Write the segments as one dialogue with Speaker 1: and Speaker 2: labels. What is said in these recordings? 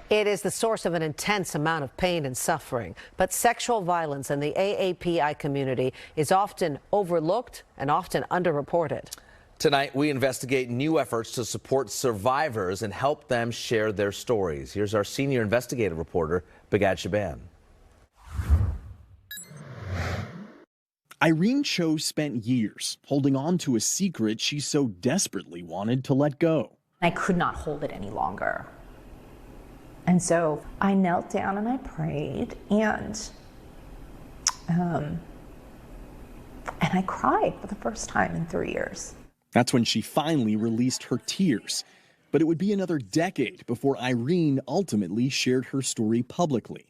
Speaker 1: It is the source of an intense amount of pain and suffering. But sexual violence in the AAPI community is often overlooked and often underreported.
Speaker 2: Tonight, we investigate new efforts to support survivors and help them share their stories. Here's our senior investigative reporter, Bigad Shaban.
Speaker 3: Irene Cho spent years holding on to a secret she so desperately wanted to let go.
Speaker 4: I could not hold it any longer. And so I knelt down and I prayed, and I cried for the first time in 3 years.
Speaker 3: That's when she finally released her tears. But it would be another decade before Irene ultimately shared her story publicly.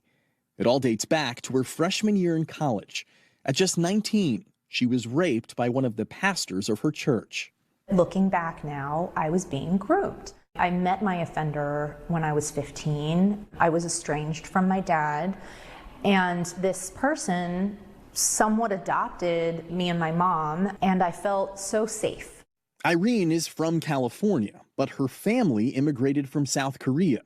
Speaker 3: It all dates back to her freshman year in college. At just 19, she was raped by one of the pastors of her church.
Speaker 4: Looking back now, I was being groomed. I met my offender when I was 15. I was estranged from my dad, and this person somewhat adopted me and my mom, and I felt so safe.
Speaker 3: Irene is from California, but her family immigrated from South Korea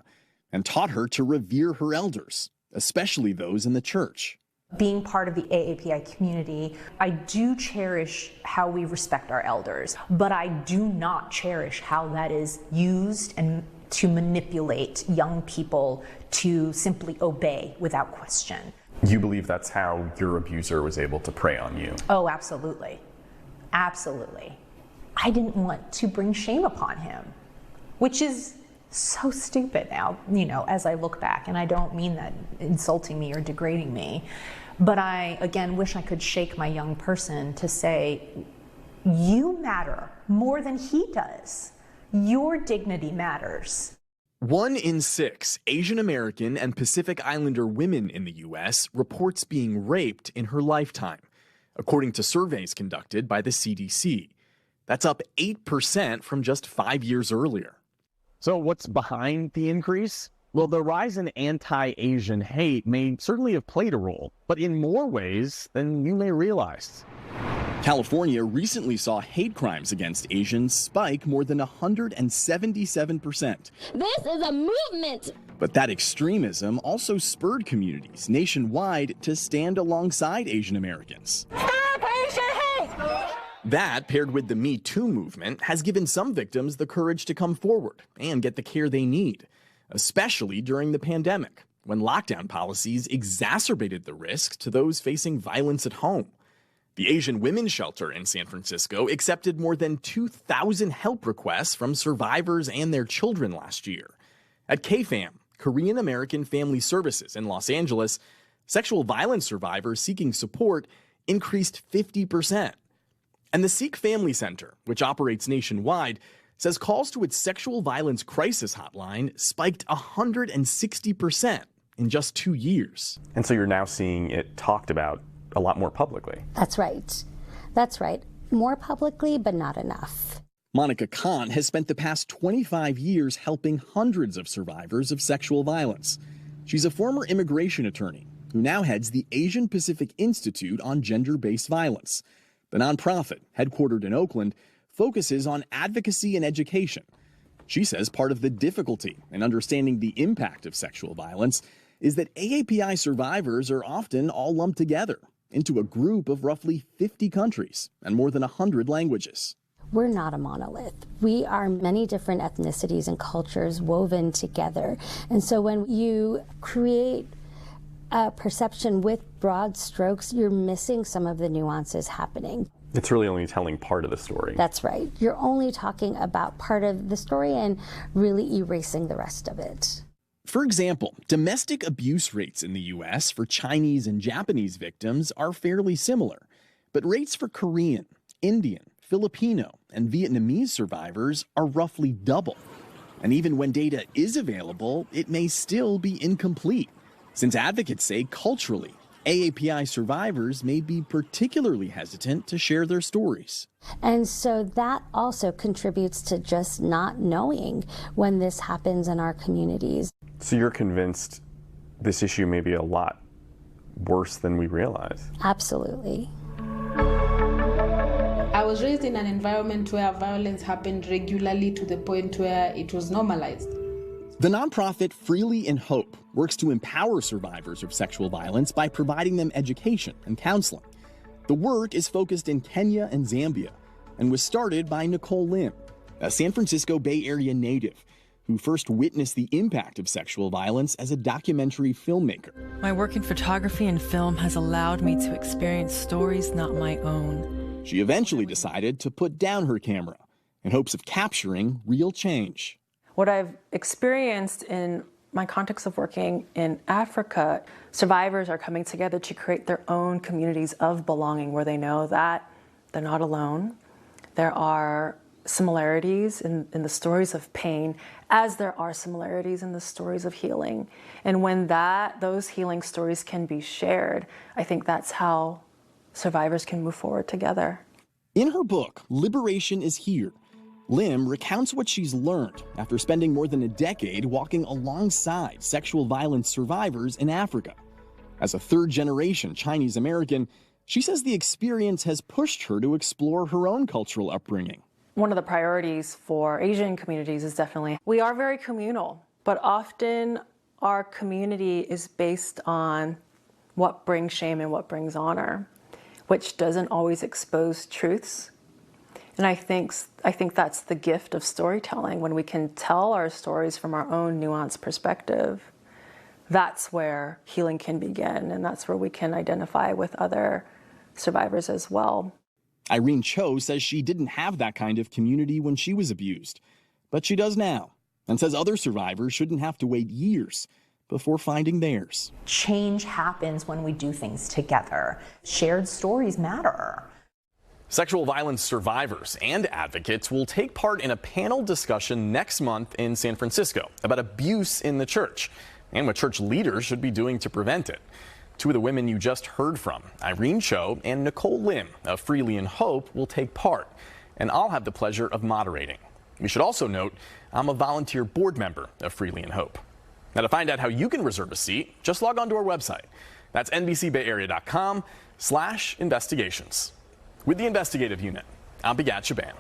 Speaker 3: and taught her to revere her elders, especially those in the church.
Speaker 4: Being part of the AAPI community, I do cherish how we respect our elders, but I do not cherish how that is used and to manipulate young people to simply obey without question.
Speaker 5: You believe that's how your abuser was able to prey on you?
Speaker 4: Oh, absolutely. Absolutely. I didn't want to bring shame upon him, which is so stupid now, as I look back, and I don't mean that insulting me or degrading me, but I, again, wish I could shake my young person to say, you matter more than he does. Your dignity matters.
Speaker 3: 1 in 6 Asian American and Pacific Islander women in the U.S. reports being raped in her lifetime, according to surveys conducted by the CDC. That's up 8% from just 5 years earlier.
Speaker 6: So what's behind the increase? Well, the rise in anti-Asian hate may certainly have played a role, but in more ways than you may realize.
Speaker 3: California recently saw hate crimes against Asians spike more than 177%.
Speaker 7: This is a movement.
Speaker 3: But that extremism also spurred communities nationwide to stand alongside Asian Americans.
Speaker 7: Stop Asian hate!
Speaker 3: That, paired with the Me Too movement, has given some victims the courage to come forward and get the care they need, especially during the pandemic, when lockdown policies exacerbated the risk to those facing violence at home. The Asian Women's Shelter in San Francisco accepted more than 2,000 help requests from survivors and their children last year. At KFAM, Korean American Family Services in Los Angeles, sexual violence survivors seeking support increased 50%. And the Sikh Family Center, which operates nationwide, says calls to its sexual violence crisis hotline spiked 160% in just 2 years.
Speaker 5: And so you're now seeing it talked about a lot more publicly.
Speaker 7: That's right. That's right. More publicly, but not enough.
Speaker 3: Monica Khan has spent the past 25 years helping hundreds of survivors of sexual violence. She's a former immigration attorney who now heads the Asian Pacific Institute on Gender-Based Violence. The nonprofit, headquartered in Oakland, focuses on advocacy and education. She says part of the difficulty in understanding the impact of sexual violence is that AAPI survivors are often all lumped together into a group of roughly 50 countries and more than 100 languages.
Speaker 7: We're not a monolith. We are many different ethnicities and cultures woven together. And so when you create a perception with broad strokes, you're missing some of the nuances happening.
Speaker 5: It's really only telling part of the story.
Speaker 7: That's right. You're only talking about part of the story and really erasing the rest of it.
Speaker 3: For example, domestic abuse rates in the U.S. for Chinese and Japanese victims are fairly similar, but rates for Korean, Indian, Filipino, and Vietnamese survivors are roughly double. And even when data is available, it may still be incomplete, since advocates say culturally, AAPI survivors may be particularly hesitant to share their stories.
Speaker 7: And so that also contributes to just not knowing when this happens in our communities.
Speaker 5: So you're convinced this issue may be a lot worse than we realize?
Speaker 7: Absolutely.
Speaker 8: I was raised in an environment where violence happened regularly to the point where it was normalized.
Speaker 3: The nonprofit Freely in Hope works to empower survivors of sexual violence by providing them education and counseling. The work is focused in Kenya and Zambia and was started by Nicole Lim, a San Francisco Bay Area native who first witnessed the impact of sexual violence as a documentary filmmaker.
Speaker 8: My work in photography and film has allowed me to experience stories not my own.
Speaker 3: She eventually decided to put down her camera in hopes of capturing real change.
Speaker 8: What I've experienced in my context of working in Africa, survivors are coming together to create their own communities of belonging where they know that they're not alone. There are similarities in the stories of pain as there are similarities in the stories of healing. And when those healing stories can be shared, I think that's how survivors can move forward together.
Speaker 3: In her book, Liberation is Here, Lim recounts what she's learned after spending more than a decade walking alongside sexual violence survivors in Africa. As a third-generation Chinese American, she says the experience has pushed her to explore her own cultural upbringing.
Speaker 8: One of the priorities for Asian communities is definitely, we are very communal, but often our community is based on what brings shame and what brings honor, which doesn't always expose truths. And I think that's the gift of storytelling. When we can tell our stories from our own nuanced perspective, that's where healing can begin, and that's where we can identify with other survivors as well.
Speaker 3: Irene Cho says she didn't have that kind of community when she was abused, but she does now, and says other survivors shouldn't have to wait years before finding theirs.
Speaker 4: Change happens when we do things together. Shared stories matter.
Speaker 3: Sexual violence survivors and advocates will take part in a panel discussion next month in San Francisco about abuse in the church and what church leaders should be doing to prevent it. Two of the women you just heard from, Irene Cho and Nicole Lim of Freely in Hope, will take part, and I'll have the pleasure of moderating. We should also note I'm a volunteer board member of Freely in Hope. Now, to find out how you can reserve a seat, just log on to our website. That's NBCBayArea.com/investigations. With the investigative unit, I'm Bigad Shaban.